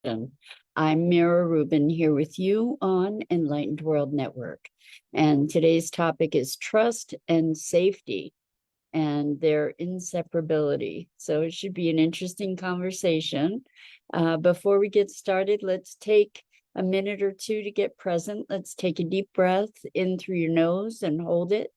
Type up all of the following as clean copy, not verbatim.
I'm Mira Rubin here with you on Enlightened World Network. And today's topic is trust and safety and their inseparability. So it should be an interesting conversation. Before we get started, let's take a minute or two to get present. Let's take a deep breath in through your nose and hold it.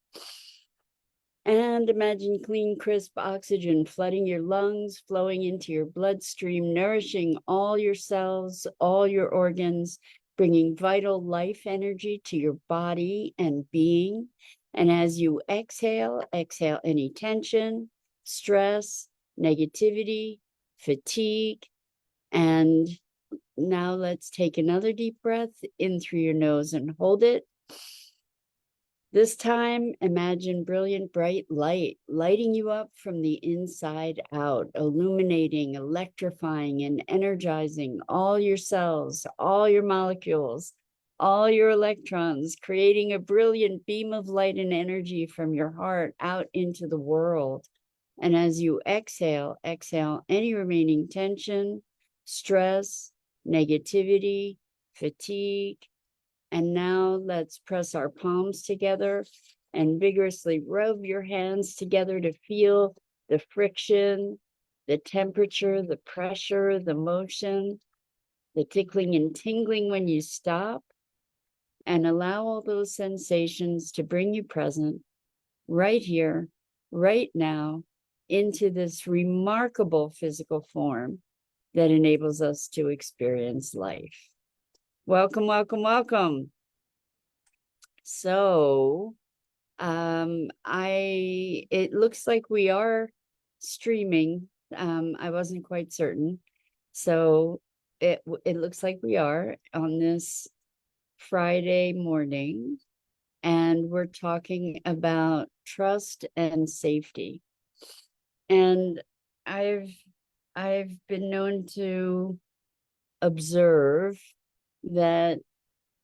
And imagine clean, crisp oxygen flooding your lungs, flowing into your bloodstream, nourishing all your cells, all your organs, bringing vital life energy to your body and being. And as you exhale, exhale any tension, stress, negativity, fatigue. And now let's take another deep breath in through your nose and hold it. This time, imagine brilliant, bright light lighting you up from the inside out, illuminating, electrifying, and energizing all your cells, all your molecules, all your electrons, creating a brilliant beam of light and energy from your heart out into the world. And as you exhale, exhale any remaining tension, stress, negativity, fatigue. And now let's press our palms together and vigorously rub your hands together to feel the friction, the temperature, the pressure, the motion, the tickling and tingling when you stop. And allow all those sensations to bring you present right here, right now, into this remarkable physical form that enables us to experience life. Welcome, welcome, welcome. So, it looks like we are streaming. I wasn't quite certain. So it looks like we are on this Friday morning, and we're talking about trust and safety. And I've been known to observe that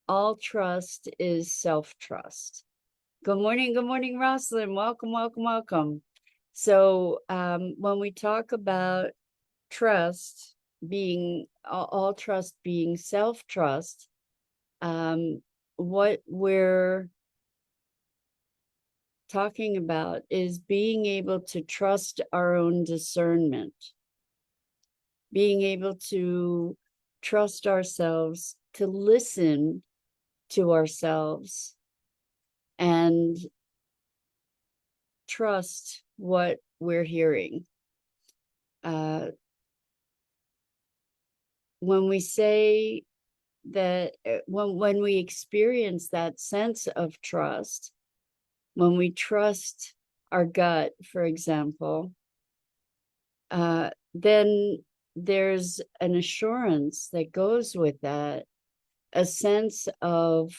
all trust is self-trust. Good morning, Rosalind. Welcome, welcome, welcome. So when we talk about trust being, all trust being self-trust, what we're talking about is being able to trust our own discernment, being able to trust ourselves, to listen to ourselves, and trust what we're hearing. When we say that, when we experience that sense of trust, when we trust our gut, for example, then there's an assurance that goes with that, a sense of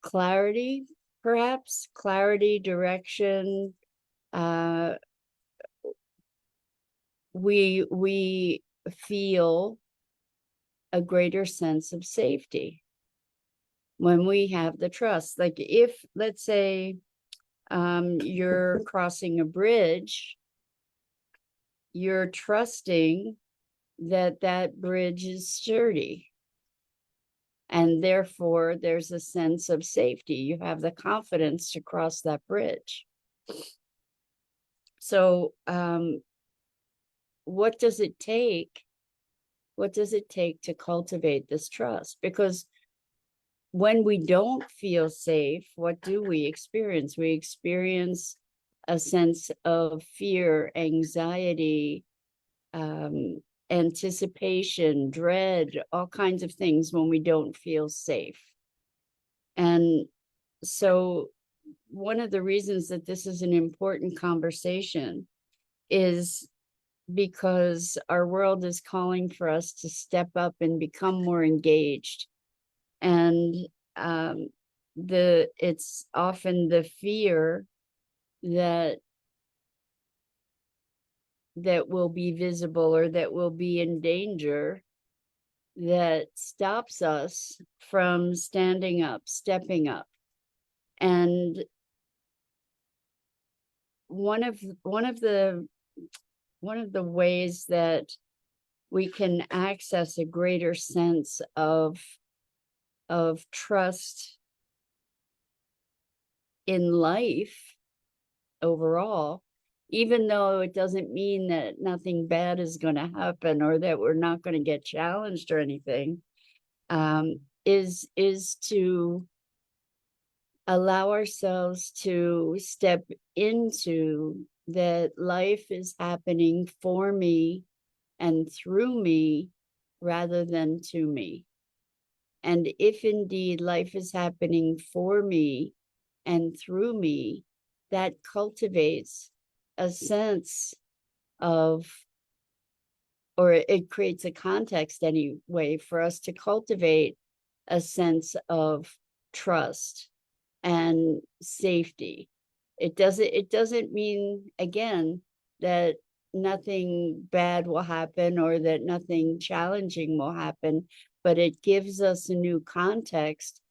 clarity, perhaps clarity, direction. We feel a greater sense of safety when we have the trust. Like if, let's say, you're crossing a bridge, you're trusting that that bridge is sturdy. And therefore, there's a sense of safety. You have the confidence to cross that bridge. So what does it take? What does it take to cultivate this trust? Because when we don't feel safe, what do we experience? We experience a sense of fear, anxiety, anticipation, dread, all kinds of things when we don't feel safe. And so one of the reasons that this is an important conversation is because our world is calling for us to step up and become more engaged. And it's often the fear that will be visible or that will be in danger that stops us from standing up, stepping up. And one of the ways that we can access a greater sense of trust in life overall, even though it doesn't mean that nothing bad is going to happen or that we're not going to get challenged or anything, is to allow ourselves to step into that life is happening for me and through me rather than to me. And if indeed life is happening for me and through me, that cultivates a sense of, or it creates a context anyway, for us to cultivate a sense of trust and safety. It doesn't mean, again, that nothing bad will happen or that nothing challenging will happen, but it gives us a new context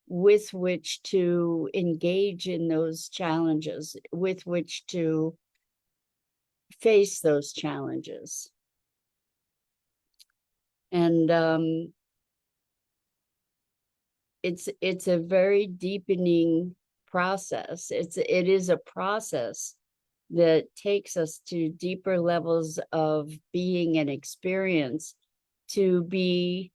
with which to engage in those challenges, with which to face those challenges. And it's a very deepening process. It is a process that takes us to deeper levels of being and experience, to be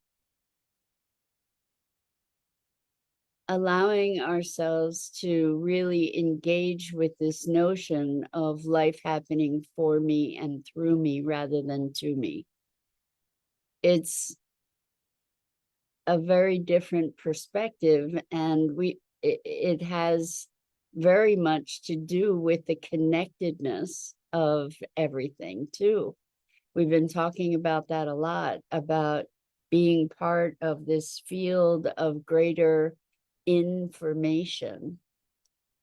allowing ourselves to really engage with this notion of life happening for me and through me rather than to me. It's a very different perspective, and it has very much to do with the connectedness of everything too. We've been talking about that a lot, about being part of this field of greater information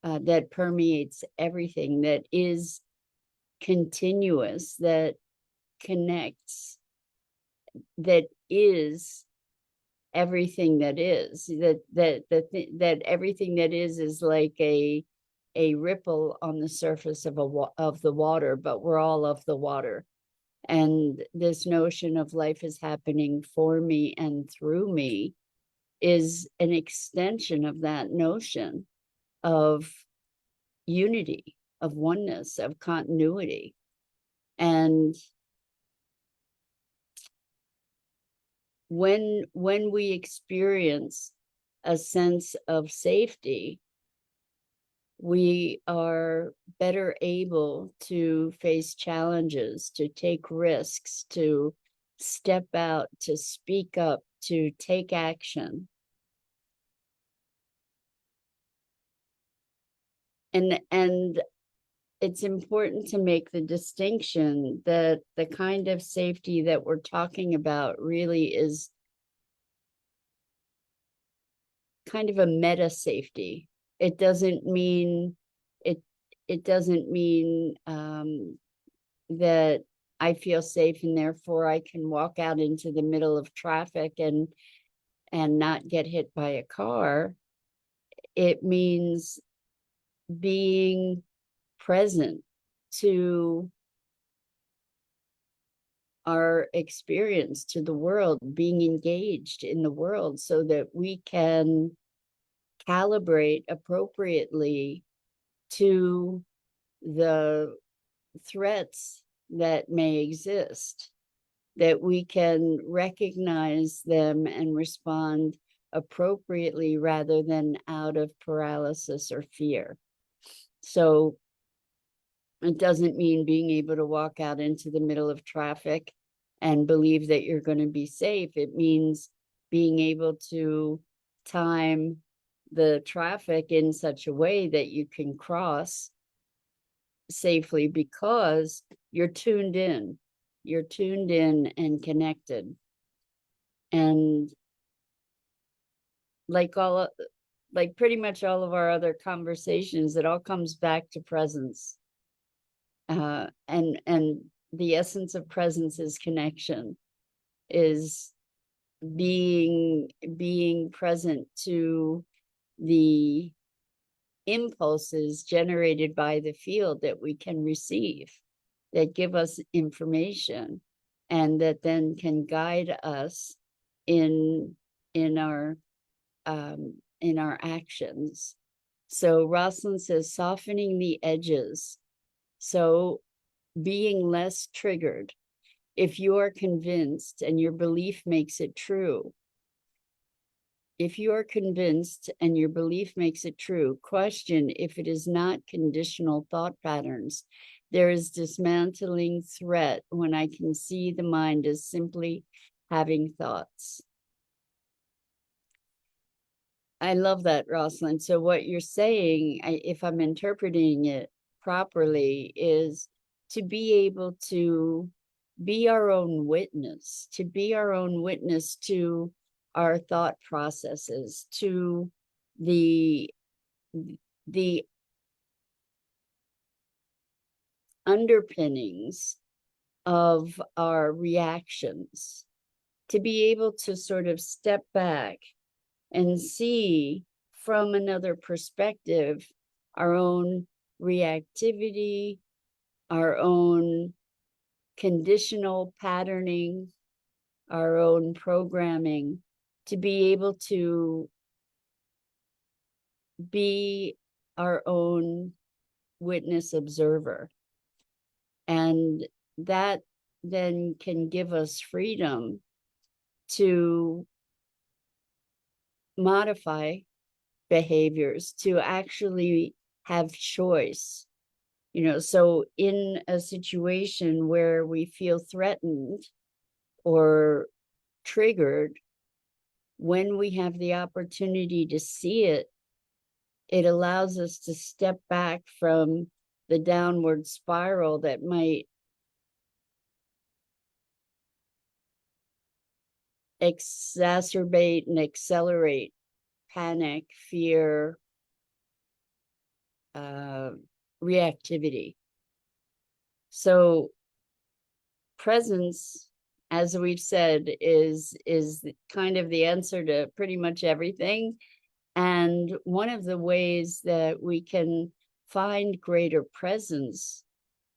that permeates everything, that is continuous, that connects, that is everything that is, that everything that is like a ripple on the surface of the water, but we're all of the water. And this notion of life is happening for me and through me is an extension of that notion of unity, of oneness, of continuity. And when we experience a sense of safety, we are better able to face challenges, to take risks, to step out, to speak up, to take action. And it's important to make the distinction that the kind of safety that we're talking about really is kind of a meta safety. It doesn't mean it doesn't mean that I feel safe and therefore I can walk out into the middle of traffic and not get hit by a car. It means being present to our experience, to the world, being engaged in the world so that we can calibrate appropriately to the threats that may exist, that we can recognize them and respond appropriately rather than out of paralysis or fear. So it doesn't mean being able to walk out into the middle of traffic and believe that you're going to be safe. It means being able to time the traffic in such a way that you can cross safely because you're tuned in. You're tuned in and connected. And like pretty much all of our other conversations, it all comes back to presence. And the essence of presence is connection, is being present to the impulses generated by the field that we can receive, that give us information, and that then can guide us in in our actions. So Rosalind says softening the edges, so being less triggered. If you are convinced and your belief makes it true, if you are convinced and your belief makes it true, question if it is not conditional thought patterns. There is dismantling threat when I can see the mind as simply having thoughts. I love that, Rosalind. So what you're saying, if I'm interpreting it properly, is to be able to be our own witness, to be our own witness to our thought processes, to the the underpinnings of our reactions, to be able to sort of step back and see from another perspective our own reactivity, our own conditional patterning, our own programming, to be able to be our own witness observer. And that then can give us freedom to modify behaviors, to actually have choice. So in a situation where we feel threatened or triggered, when we have the opportunity to see it, it allows us to step back from the downward spiral that might exacerbate and accelerate panic, fear, reactivity. So presence, as we've said, is kind of the answer to pretty much everything. And one of the ways that we can find greater presence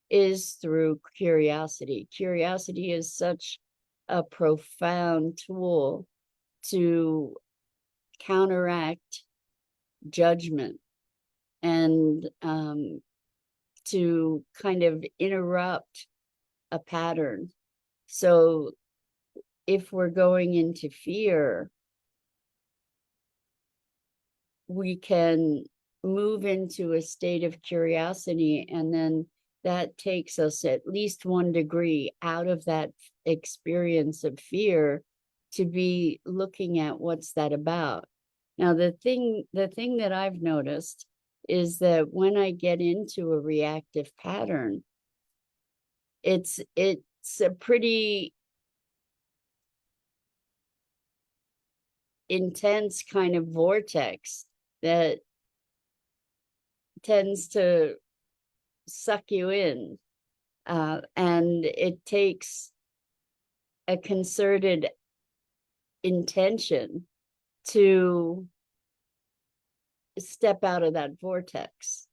is through curiosity. Curiosity is such a profound tool to counteract judgment and to kind of interrupt a pattern. So if we're going into fear, we can move into a state of curiosity, and then that takes us at least 1 degree out of that experience of fear to be looking at what's that about. Now, the thing that I've noticed is that when I get into a reactive pattern, it's a pretty intense kind of vortex that tends to suck you in. And it takes a concerted intention to step out of that vortex,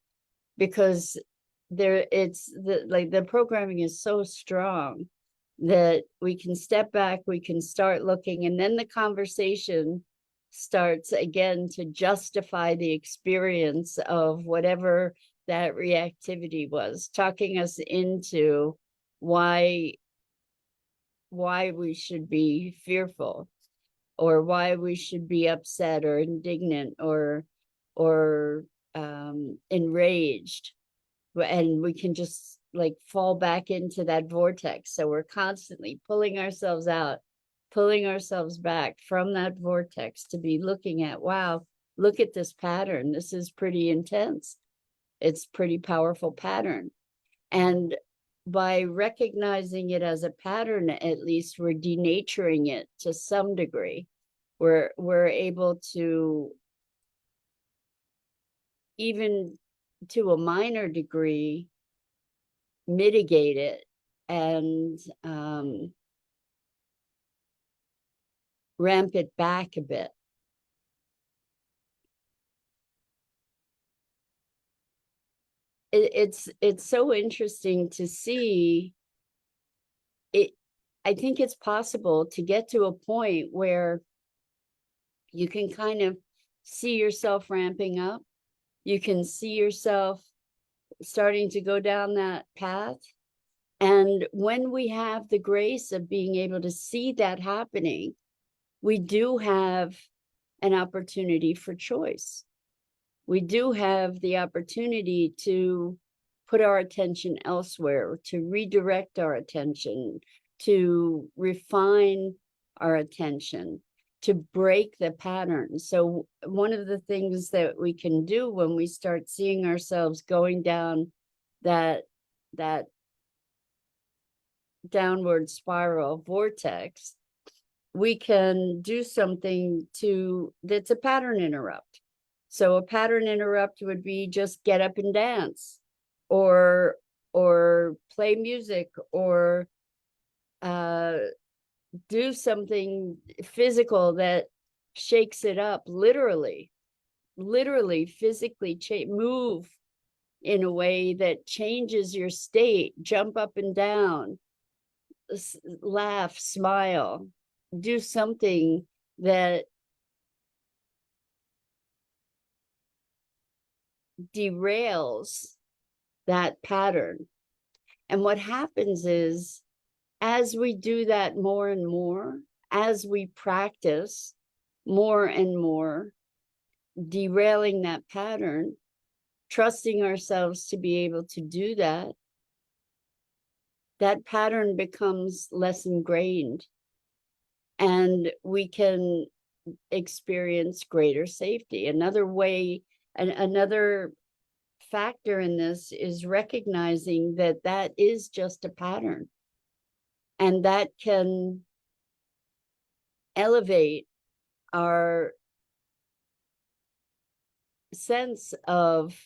because the programming is so strong that we can step back, we can start looking, and then the conversation starts again to justify the experience of whatever that reactivity was, talking us into why we should be fearful, or why we should be upset or indignant or enraged. And we can just like fall back into that vortex. So we're constantly pulling ourselves out, pulling ourselves back from that vortex to be looking at, wow, look at this pattern. This is pretty intense. It's pretty powerful pattern. And by recognizing it as a pattern, at least we're denaturing it to some degree. We're able to, even to a minor degree, mitigate it and ramp it back a bit. It's so interesting to see it I think it's possible to get to a point where you can kind of see yourself ramping up. You can see yourself starting to go down that path. And when we have the grace of being able to see that happening, we do have an opportunity for choice. We do have the opportunity to put our attention elsewhere, to redirect our attention, to refine our attention, to break the pattern. So one of the things that we can do when we start seeing ourselves going down that downward spiral vortex, we can do something that's a pattern interrupt. So a pattern interrupt would be just get up and dance, or play music, or do something physical that shakes it up, literally physically move in a way that changes your state, jump up and down, laugh, smile, do something that derails that pattern. And what happens is, as we do that more and more, as we practice more and more, derailing that pattern, trusting ourselves to be able to do that, that pattern becomes less ingrained, and we can experience greater safety. Another way, another factor in this is recognizing that that is just a pattern, and that can elevate our sense of,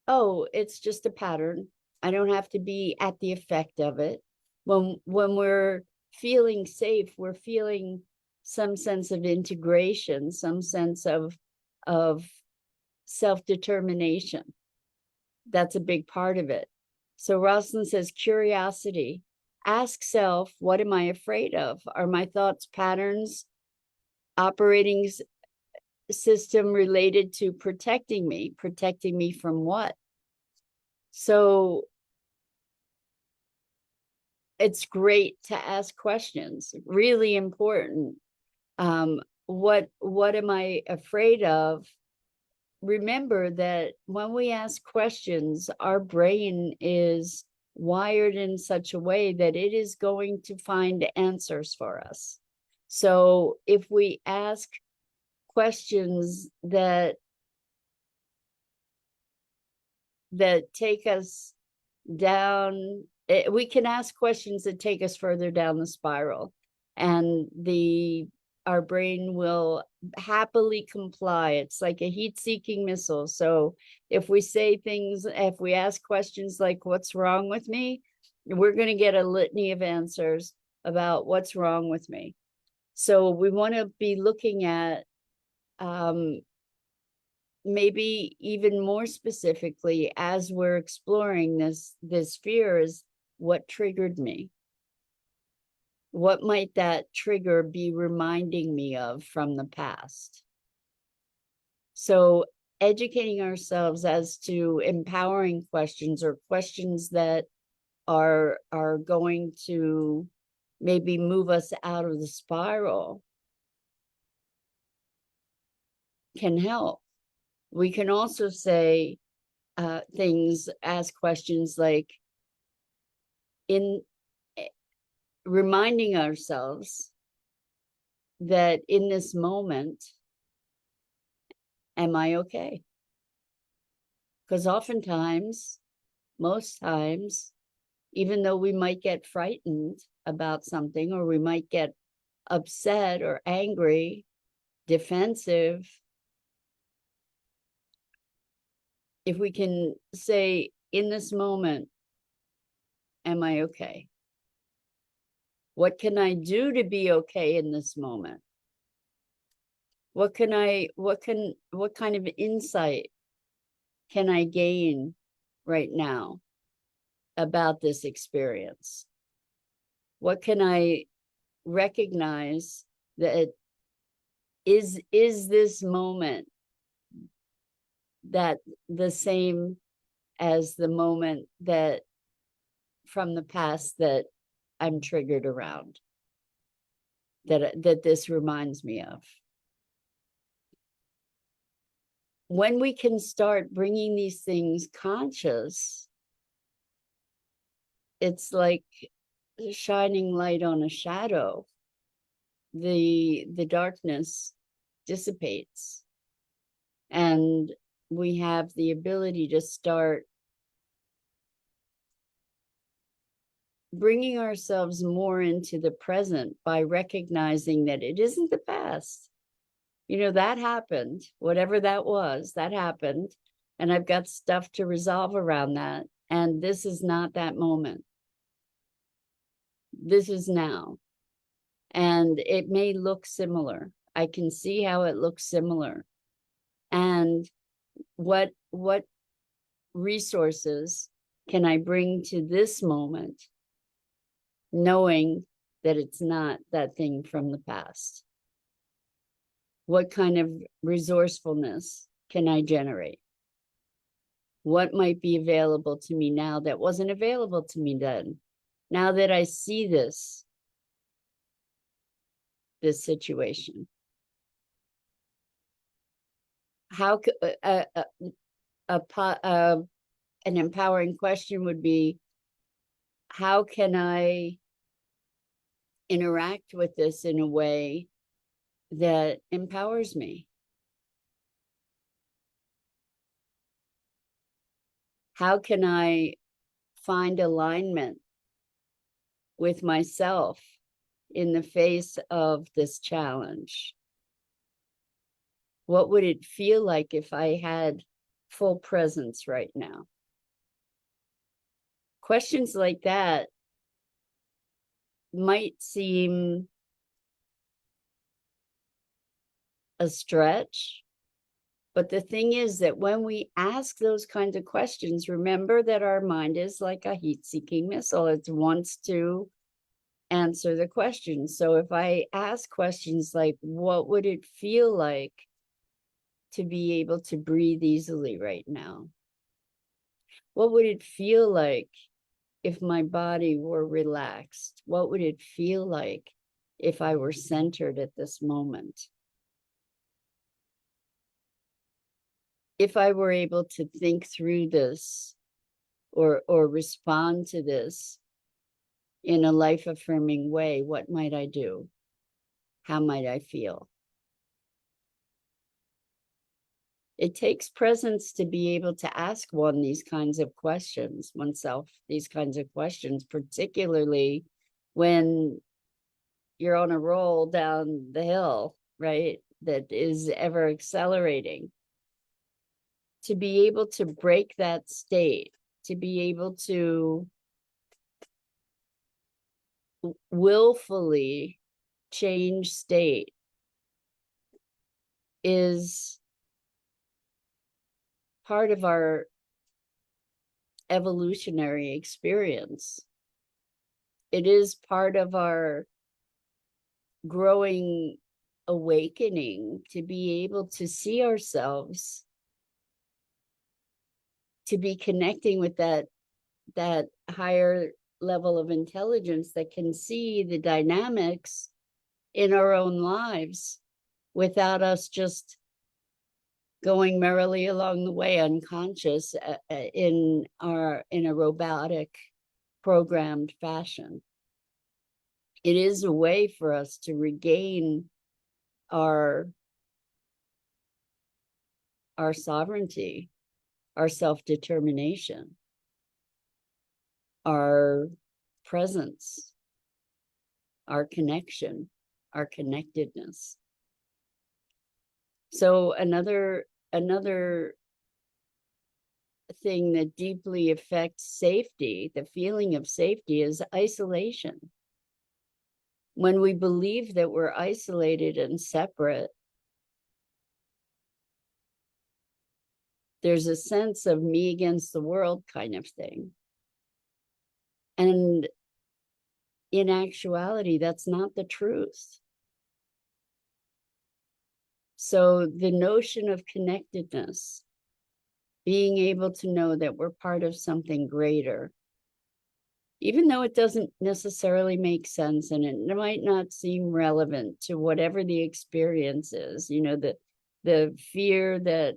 oh, it's just a pattern. I don't have to be at the effect of it. When we're feeling safe, we're feeling some sense of integration, some sense of self-determination. That's a big part of it. So Rosalind says, curiosity. Ask self, what am I afraid of? Are my thoughts patterns, operating system related to protecting me? Protecting me from what? So it's great to ask questions, really important. What am I afraid of? Remember that when we ask questions, our brain is wired in such a way that it is going to find answers for us. So if we ask questions that take us down, we can ask questions that take us further down the spiral, and our brain will happily comply. It's like a heat-seeking missile. So if we ask questions like, what's wrong with me? We're going to get a litany of answers about what's wrong with me. So we want to be looking at maybe even more specifically, as we're exploring this fear, is what triggered me? What might that trigger be reminding me of from the past? So educating ourselves as to empowering questions, or questions that are going to maybe move us out of the spiral, can help. We can also say ask questions like, in reminding ourselves that in this moment, am I okay? Because oftentimes, most times, even though we might get frightened about something, or we might get upset or angry, defensive, if we can say, in this moment, am I okay? What can I do to be okay in this moment? What kind of insight can I gain right now about this experience? What can I recognize that is this moment that the same as the moment that from the past that I'm triggered around, that this reminds me of. When we can start bringing these things conscious, it's like shining light on a shadow. The darkness dissipates, and we have the ability to start bringing ourselves more into the present by recognizing that it isn't the past. You know, that happened, whatever that was, that happened, and I've got stuff to resolve around that. And this is not that moment. This is now. And it may look similar. I can see how it looks similar. And what resources can I bring to this moment, knowing that it's not that thing from the past? What kind of resourcefulness can I generate? What might be available to me now that wasn't available to me then? Now that I see this situation, how could an empowering question would be, how can I interact with this in a way that empowers me? How can I find alignment with myself in the face of this challenge? What would it feel like if I had full presence right now? Questions like that might seem a stretch, but the thing is that when we ask those kinds of questions, remember that our mind is like a heat-seeking missile. It wants to answer the question. So if I ask questions like, what would it feel like to be able to breathe easily right now? What would it feel like if my body were relaxed? What would it feel like if I were centered at this moment? If I were able to think through this or respond to this in a life-affirming way, what might I do? How might I feel? It takes presence to be able to ask these kinds of questions, oneself, these kinds of questions, particularly when you're on a roll down the hill, right? That is ever accelerating. To be able to break that state, to be able to willfully change state is part of our evolutionary experience. It is part of our growing awakening to be able to see ourselves, to be connecting with that higher level of intelligence that can see the dynamics in our own lives without us just going merrily along the way unconscious in a robotic programmed fashion. It is a way for us to regain our sovereignty, our self-determination, our presence, our connection, our connectedness. So another thing that deeply affects safety, the feeling of safety, is isolation. When we believe that we're isolated and separate, there's a sense of me against the world kind of thing. And in actuality, that's not the truth. So the notion of connectedness, being able to know that we're part of something greater, even though it doesn't necessarily make sense and it might not seem relevant to whatever the experience is, you know, the fear that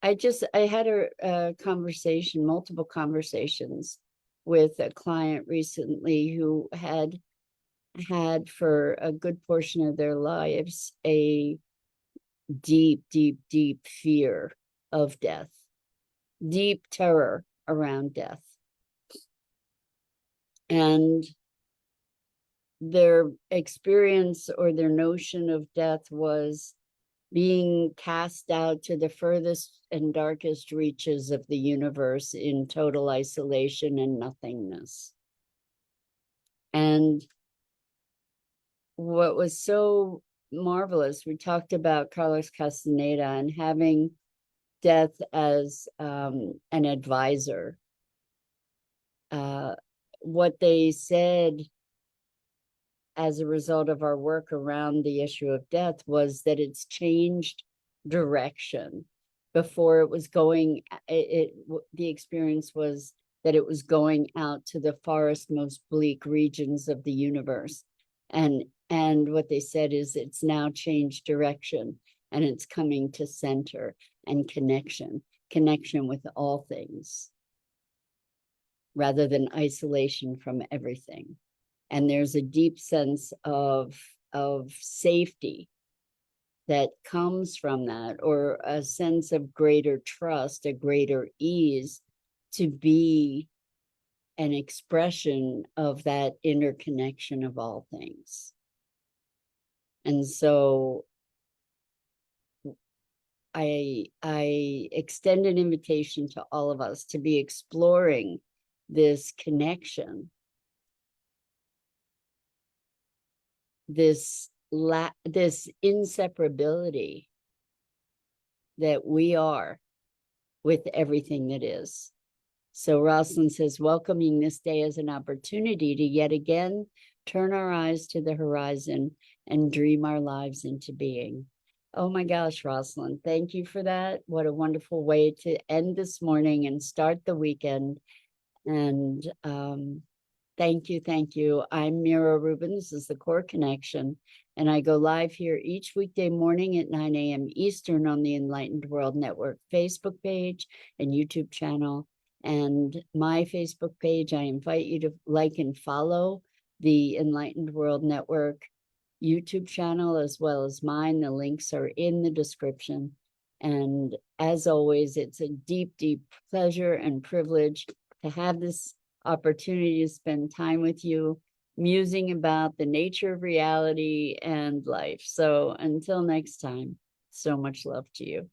I had a conversation, multiple conversations with a client recently who had for a good portion of their lives a deep, deep, deep fear of death, deep terror around death. And their experience or their notion of death was being cast out to the furthest and darkest reaches of the universe in total isolation and nothingness. And what was so marvelous, we talked about Carlos Castaneda and having death as an advisor. What they said as a result of our work around the issue of death was that it's changed direction. Before it was going, the experience was that it was going out to the farthest, most bleak regions of the universe. And what they said is it's now changed direction and it's coming to center and connection with all things, rather than isolation from everything. And there's a deep sense of safety that comes from that, or a sense of greater trust, a greater ease to be an expression of that interconnection of all things. And so I extend an invitation to all of us to be exploring this connection, this inseparability that we are with everything that is. So Rosalind says, welcoming this day as an opportunity to yet again turn our eyes to the horizon and dream our lives into being. Oh my gosh, Rosalind, thank you for that. What a wonderful way to end this morning and start the weekend. And thank you, thank you. I'm Mira Rubin. This is the Core Connection, and I go live here each weekday morning at 9 a.m. Eastern on the Enlightened World Network Facebook page and YouTube channel. And my Facebook page, I invite you to like and follow the Enlightened World Network YouTube channel as well as mine. The links are in the description. And as always, it's a deep, deep pleasure and privilege to have this opportunity to spend time with you, musing about the nature of reality and life. So until next time, so much love to you.